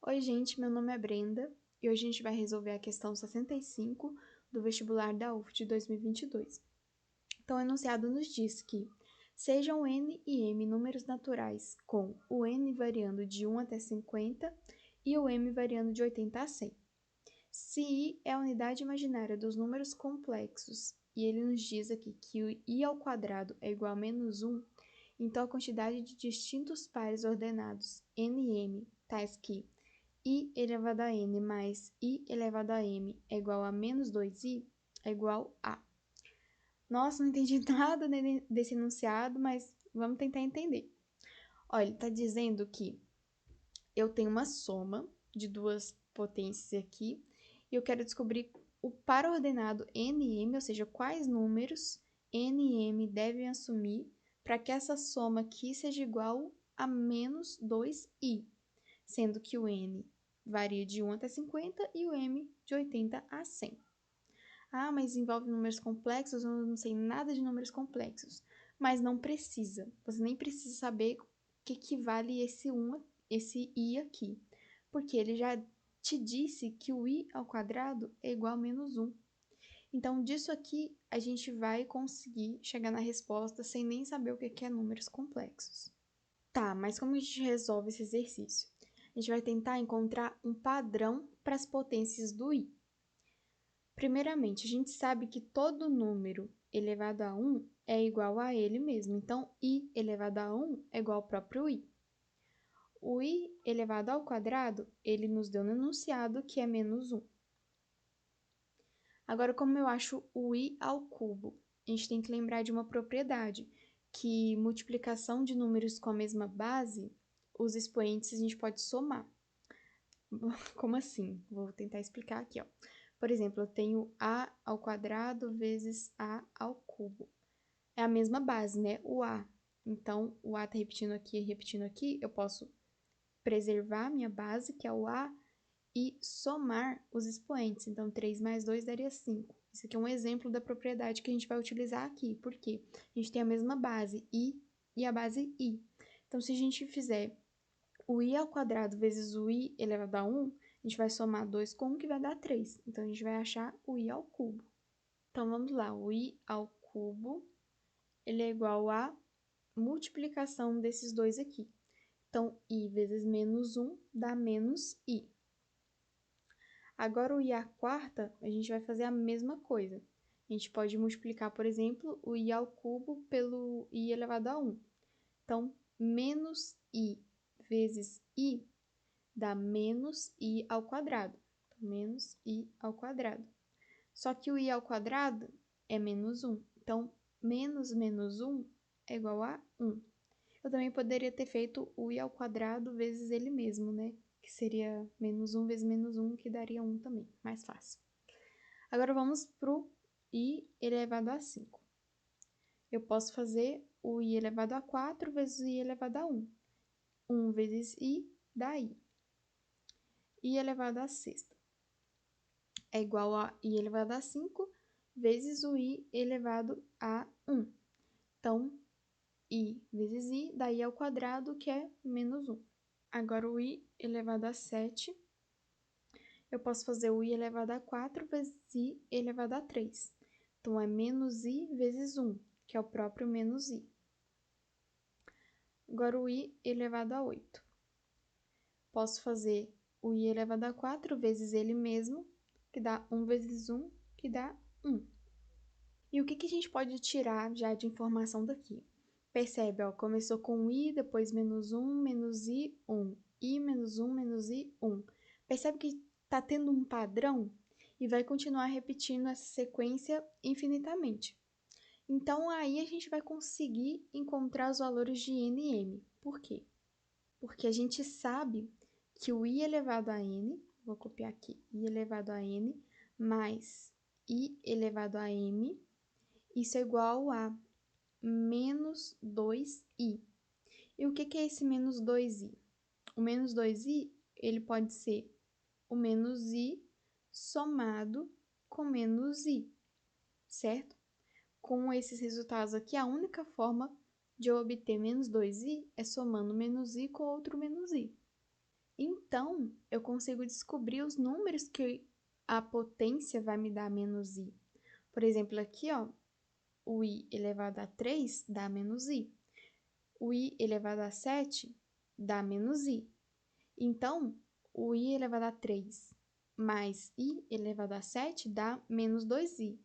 Oi, gente, meu nome é Brenda e hoje a gente vai resolver a questão 65 do vestibular da UF de 2022. Então, o enunciado nos diz que sejam n e m números naturais com o n variando de 1 até 50 e o m variando de 80 a 100. Se i é a unidade imaginária dos números complexos e ele nos diz aqui que o i ao quadrado é igual a menos 1, então a quantidade de distintos pares ordenados n e m, tais que i elevado a n mais i elevado a m é igual a menos 2i é igual a... Nossa, não entendi nada desse enunciado, mas vamos tentar entender. Olha, ele está dizendo que eu tenho uma soma de duas potências aqui e eu quero descobrir o par ordenado n e m, ou seja, quais números n e m devem assumir para que essa soma aqui seja igual a menos 2i, sendo que o n varia de 1 até 50 e o m de 80 a 100. Ah, mas envolve números complexos, eu não sei nada de números complexos. Mas não precisa, você nem precisa saber o que vale esse i aqui, porque ele já te disse que o i ao quadrado é igual a menos 1. Então, disso aqui, a gente vai conseguir chegar na resposta sem nem saber o que é números complexos. Tá, mas como a gente resolve esse exercício? A gente vai tentar encontrar um padrão para as potências do i. Primeiramente, a gente sabe que todo número elevado a 1 é igual a ele mesmo. Então, i elevado a 1 é igual ao próprio i. O i elevado ao quadrado, ele nos deu no enunciado que é menos 1. Agora, como eu acho o i ao cubo? A gente tem que lembrar de uma propriedade, que multiplicação de números com a mesma base, os expoentes a gente pode somar. Como assim? Vou tentar explicar aqui, ó. Por exemplo, eu tenho a ao quadrado vezes a ao cubo. É a mesma base, né? O a. Então, o a tá repetindo aqui e repetindo aqui, eu posso preservar a minha base, que é o a, e somar os expoentes. Então, 3 mais 2 daria 5. Isso aqui é um exemplo da propriedade que a gente vai utilizar aqui. Por quê? A gente tem a mesma base, i, e a base i. Então, se a gente fizer o i ao quadrado vezes o i elevado a 1, a gente vai somar 2 com 1, que vai dar 3. Então, a gente vai achar o i ao cubo. Então, vamos lá. O i ao cubo, ele é igual a multiplicação desses dois aqui. Então, i vezes menos 1 dá menos i. Agora, o i à quarta, a gente vai fazer a mesma coisa. A gente pode multiplicar, por exemplo, o i ao cubo pelo i elevado a 1. Então, menos i vezes i dá menos i ao quadrado. Então, menos i ao quadrado. Só que o i ao quadrado é menos 1. Então, menos menos 1 é igual a 1. Eu também poderia ter feito o i ao quadrado vezes ele mesmo, né? Que seria menos 1 vezes menos 1, que daria 1 também. Mais fácil. Agora, vamos para o i elevado a 5. Eu posso fazer o i elevado a 4 vezes o i elevado a 1. 1 vezes i dá i. I elevado a sexta é igual a i elevado a 5 vezes o i elevado a 1. Então, i vezes i dá i ao quadrado, que é menos 1. Agora, o i elevado a 7, eu posso fazer o i elevado a 4 vezes i elevado a 3. Então, é menos i vezes 1, que é o próprio menos i. Agora, o i elevado a 8. Posso fazer o i elevado a 4 vezes ele mesmo, que dá 1 vezes 1, que dá 1. E o que a gente pode tirar já de informação daqui? Percebe, ó, começou com i, depois menos 1, menos i, 1. I menos 1, menos i, 1. Percebe que está tendo um padrão e vai continuar repetindo essa sequência infinitamente. Então, aí a gente vai conseguir encontrar os valores de n e m. Por quê? Porque a gente sabe que o i elevado a n, vou copiar aqui, i elevado a n, mais i elevado a m, isso é igual a menos 2i. E o que é esse menos 2i? O menos 2i, ele pode ser o menos i somado com menos i, certo? Com esses resultados aqui, a única forma de eu obter menos 2i é somando menos i com outro menos i. Então, eu consigo descobrir os números que a potência vai me dar menos i. Por exemplo, aqui, ó, o i elevado a 3 dá menos i. O i elevado a 7 dá menos i. Então, o i elevado a 3 mais i elevado a 7 dá menos 2i.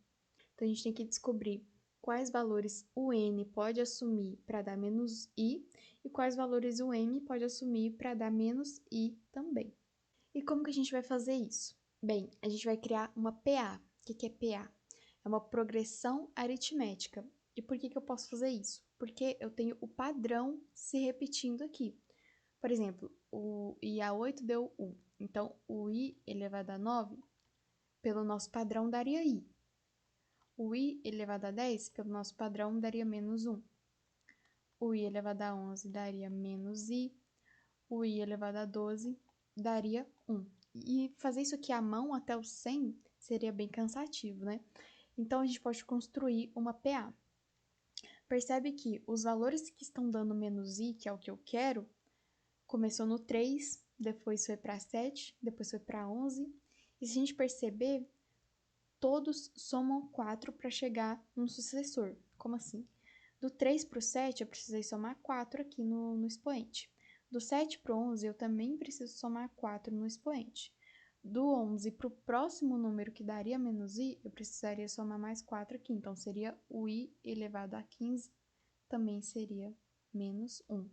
Então, a gente tem que descobrir quais valores o n pode assumir para dar menos i e quais valores o m pode assumir para dar menos i também. E como que a gente vai fazer isso? Bem, a gente vai criar uma PA. O que é PA? É uma progressão aritmética. E por que eu posso fazer isso? Porque eu tenho o padrão se repetindo aqui. Por exemplo, o i a 8 deu 1. Então, o i elevado a 9, pelo nosso padrão, daria i. O i elevado a 10, pelo nosso padrão, daria menos 1. O i elevado a 11 daria menos i. O i elevado a 12 daria 1. E fazer isso aqui à mão até o 100 seria bem cansativo, né? Então, a gente pode construir uma PA. Percebe que os valores que estão dando menos i, que é o que eu quero, começou no 3, depois foi para 7, depois foi para 11. E se a gente perceber, todos somam 4 para chegar no sucessor. Como assim? Do 3 para o 7, eu precisei somar 4 aqui no expoente. Do 7 para o 11, eu também preciso somar 4 no expoente. Do 11 para o próximo número que daria menos i, eu precisaria somar mais 4 aqui. Então, seria o i elevado a 15, também seria menos 1.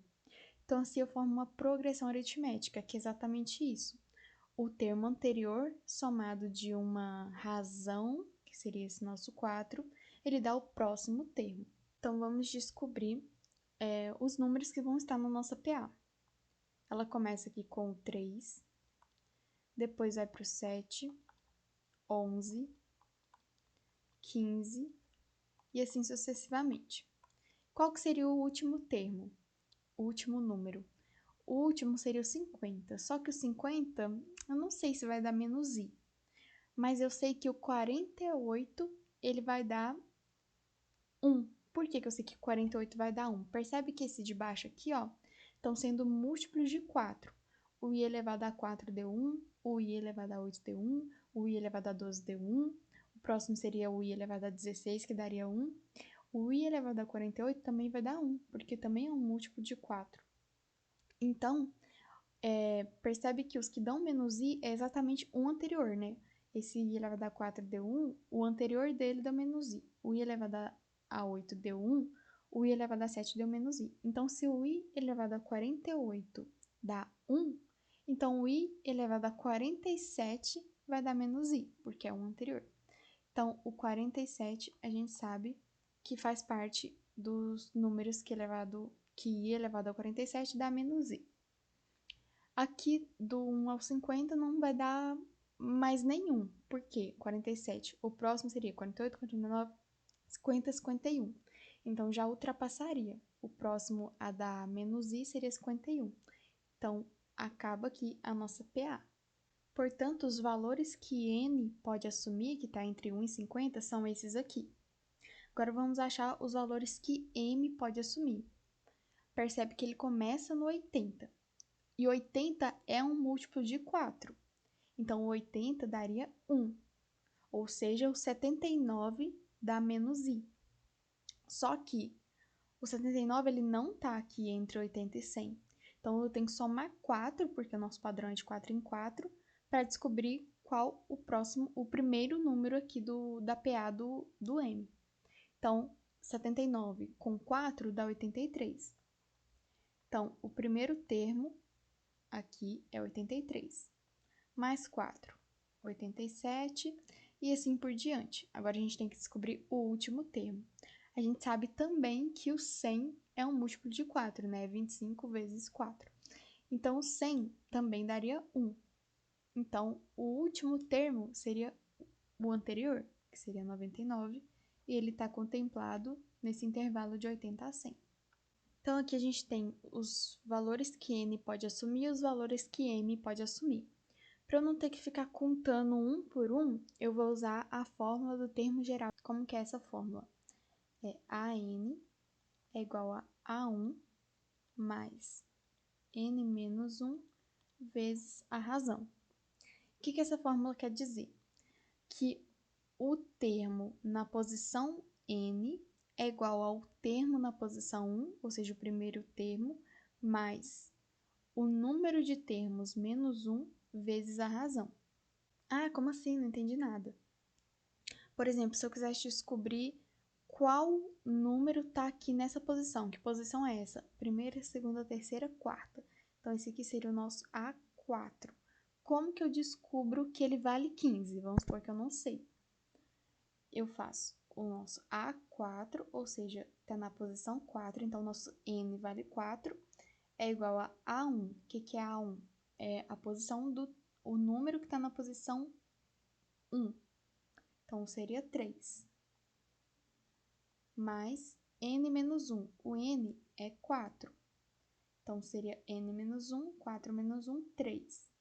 Então, assim eu formo uma progressão aritmética, que é exatamente isso. O termo anterior, somado de uma razão, que seria esse nosso 4, ele dá o próximo termo. Então, vamos descobrir os números que vão estar na nossa PA. Ela começa aqui com o 3, depois vai para o 7, 11, 15 e assim sucessivamente. Qual que seria o último termo? O último número? O último seria o 50, só que o 50, eu não sei se vai dar menos i, mas eu sei que o 48, ele vai dar 1. Por que eu sei que 48 vai dar 1? Percebe que esse de baixo aqui, ó, estão sendo múltiplos de 4. O i elevado a 4 deu 1, o i elevado a 8 deu 1, o i elevado a 12 deu 1, o próximo seria o i elevado a 16, que daria 1. O i elevado a 48 também vai dar 1, porque também é um múltiplo de 4. Então, percebe que os que dão menos i é exatamente um anterior, né? Esse i elevado a 4 deu 1, o anterior dele deu menos i. O i elevado a 8 deu 1, o i elevado a 7 deu menos i. Então, se o i elevado a 48 dá 1, então o i elevado a 47 vai dar menos i, porque é um anterior. Então, o 47 a gente sabe que faz parte dos números que i elevado a 47 dá menos i. Aqui, do 1 ao 50, não vai dar mais nenhum. Por quê? 47. O próximo seria 48, 49, 50, 51. Então, já ultrapassaria. O próximo a dar menos i seria 51. Então, acaba aqui a nossa PA. Portanto, os valores que n pode assumir, que está entre 1 e 50, são esses aqui. Agora, vamos achar os valores que m pode assumir. Percebe que ele começa no 80. E 80 é um múltiplo de 4. Então, o 80 daria 1. Ou seja, o 79 dá menos i. Só que o 79 ele não está aqui entre 80 e 100. Então, eu tenho que somar 4, porque o nosso padrão é de 4 em 4, para descobrir qual o primeiro número aqui da PA do m. Então, 79 com 4 dá 83. Então, o primeiro termo aqui é 83. Mais 4, 87 e assim por diante. Agora a gente tem que descobrir o último termo. A gente sabe também que o 100 é um múltiplo de 4, né? 25 vezes 4. Então, o 100 também daria 1. Então, o último termo seria o anterior, que seria 99, e ele está contemplado nesse intervalo de 80 a 100. Então, aqui a gente tem os valores que n pode assumir e os valores que m pode assumir. Para eu não ter que ficar contando um por um, eu vou usar a fórmula do termo geral. Como que é essa fórmula? É AN é igual a A1 mais N menos 1 vezes a razão. O que essa fórmula quer dizer? Que o termo na posição n é igual ao termo na posição 1, ou seja, o primeiro termo, mais o número de termos menos 1 vezes a razão. Ah, como assim? Não entendi nada. Por exemplo, se eu quisesse descobrir qual número está aqui nessa posição, que posição é essa? Primeira, segunda, terceira, quarta. Então, esse aqui seria o nosso A4. Como que eu descubro que ele vale 15? Vamos supor que eu não sei. Eu faço o nosso A4, ou seja, está na posição 4, então o nosso N vale 4, é igual a A1. O que é A1? É a posição o número que está na posição 1. Então, seria 3. Mais N menos 1. O N é 4. Então, seria N menos 1, 4 menos 1, 3.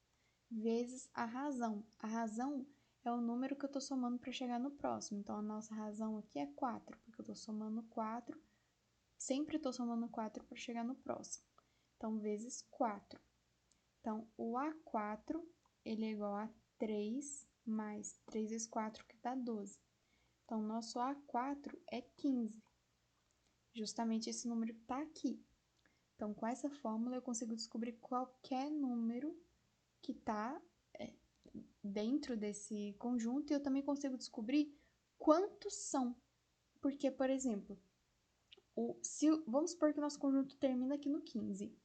Vezes a razão. A razão é o número que eu estou somando para chegar no próximo. Então, a nossa razão aqui é 4, porque eu estou somando 4. Sempre estou somando 4 para chegar no próximo. Então, vezes 4. Então, o A4, ele é igual a 3 mais 3 vezes 4, que dá 12. Então, nosso A4 é 15. Justamente esse número que está aqui. Então, com essa fórmula, eu consigo descobrir qualquer número que está dentro desse conjunto, e eu também consigo descobrir quantos são. Porque, por exemplo, vamos supor que o nosso conjunto termina aqui no 15.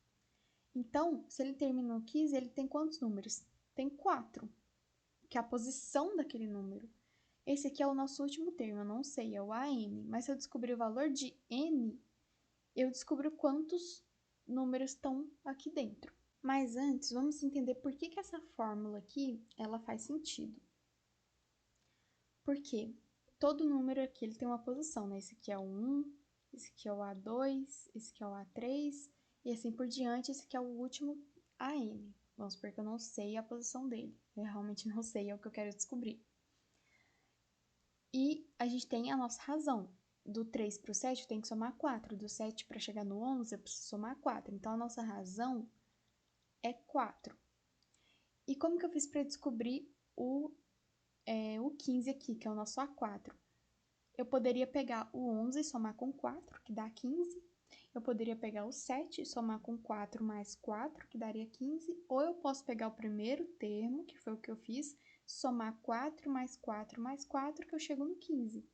Então, se ele termina no 15, ele tem quantos números? Tem 4, que é a posição daquele número. Esse aqui é o nosso último termo, eu não sei, é o AN. Mas se eu descobrir o valor de N, eu descubro quantos números estão aqui dentro. Mas antes, vamos entender por que essa fórmula aqui, ela faz sentido. Porque todo número aqui ele tem uma posição, né? Esse aqui é o 1, esse aqui é o A2, esse aqui é o A3, e assim por diante, esse aqui é o último AN. Vamos supor que eu não sei a posição dele. Eu realmente não sei, é o que eu quero descobrir. E a gente tem a nossa razão. Do 3 para o 7, eu tenho que somar 4. Do 7 para chegar no 11, eu preciso somar 4. Então, a nossa razão é 4. E como que eu fiz para descobrir o 15 aqui, que é o nosso A4? Eu poderia pegar o 11 e somar com 4, que dá 15. Eu poderia pegar o 7 e somar com 4 mais 4, que daria 15. Ou eu posso pegar o primeiro termo, que foi o que eu fiz, somar 4 mais 4 mais 4, que eu chego no 15.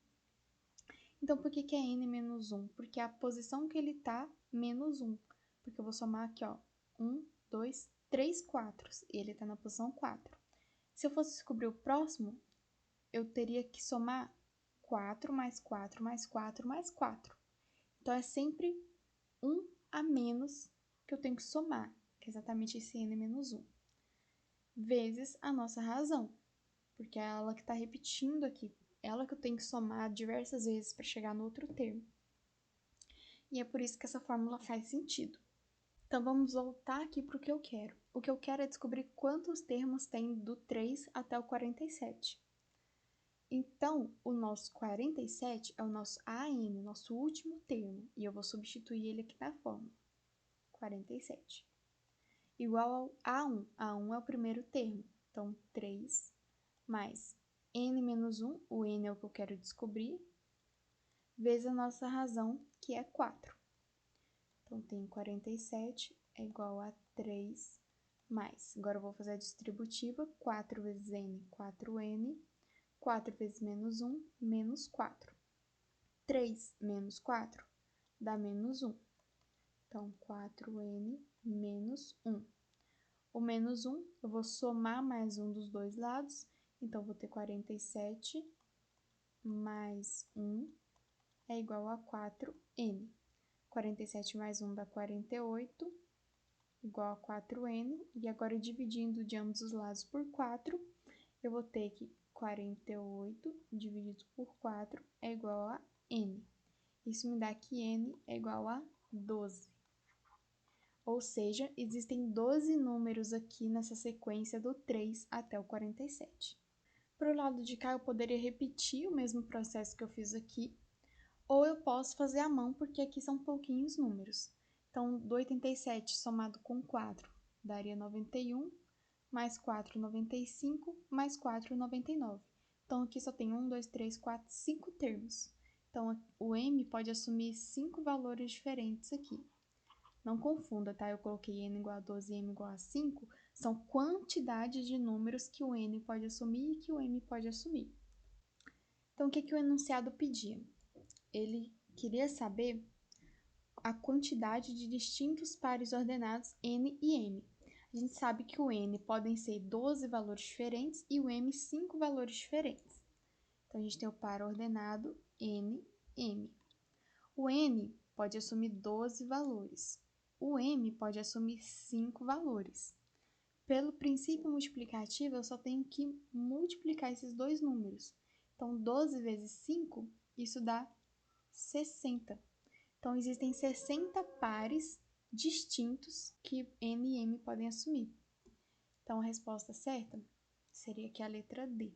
Então, por que é n menos 1? Porque é a posição que ele está, menos 1. Porque eu vou somar aqui, ó, 1, 2, 3 4, e ele está na posição 4. Se eu fosse descobrir o próximo, eu teria que somar 4 mais 4 mais 4 mais 4. Então, é sempre 1 a menos que eu tenho que somar, que é exatamente esse n menos 1, vezes a nossa razão, porque é ela que está repetindo aqui, ela que eu tenho que somar diversas vezes para chegar no outro termo. E é por isso que essa fórmula faz sentido. Então, vamos voltar aqui para o que eu quero. O que eu quero é descobrir quantos termos tem do 3 até o 47. Então, o nosso 47 é o nosso AN, nosso último termo, e eu vou substituir ele aqui na fórmula. 47. Igual ao A1. A1 é o primeiro termo, então 3 mais N menos 1, o N é o que eu quero descobrir, vezes a nossa razão, que é 4. Então, tem 47 é igual a 3 mais, agora eu vou fazer a distributiva, 4 vezes N, 4N, 4 vezes menos 1, menos 4. 3 menos 4 dá menos 1. Então, 4N menos 1. O menos 1, eu vou somar mais um dos dois lados. Então, vou ter 47 mais 1 é igual a 4N. 47 mais 1 dá 48, igual a 4N. E agora, dividindo de ambos os lados por 4, eu vou ter que 48 dividido por 4 é igual a N. Isso me dá que N é igual a 12. Ou seja, existem 12 números aqui nessa sequência do 3 até o 47. Para o lado de cá, eu poderia repetir o mesmo processo que eu fiz aqui, ou eu posso fazer à mão, porque aqui são pouquinhos números. Então, do 87 somado com 4 daria 91, mais 4, 95, mais 4, 99. Então, aqui só tem 1, 2, 3, 4, 5 termos. Então, o m pode assumir 5 valores diferentes aqui. Não confunda, tá? Eu coloquei n igual a 12 e m igual a 5. São quantidades de números que o n pode assumir e que o m pode assumir. Então, o que o enunciado pedia? Ele queria saber a quantidade de distintos pares ordenados n e m. A gente sabe que o n podem ser 12 valores diferentes e o m 5 valores diferentes. Então, a gente tem o par ordenado n, m. O n pode assumir 12 valores. O m pode assumir 5 valores. Pelo princípio multiplicativo, eu só tenho que multiplicar esses dois números. Então, 12 vezes 5, isso dá 60. Então, existem 60 pares distintos que n e m podem assumir. Então, a resposta certa seria aqui a letra D.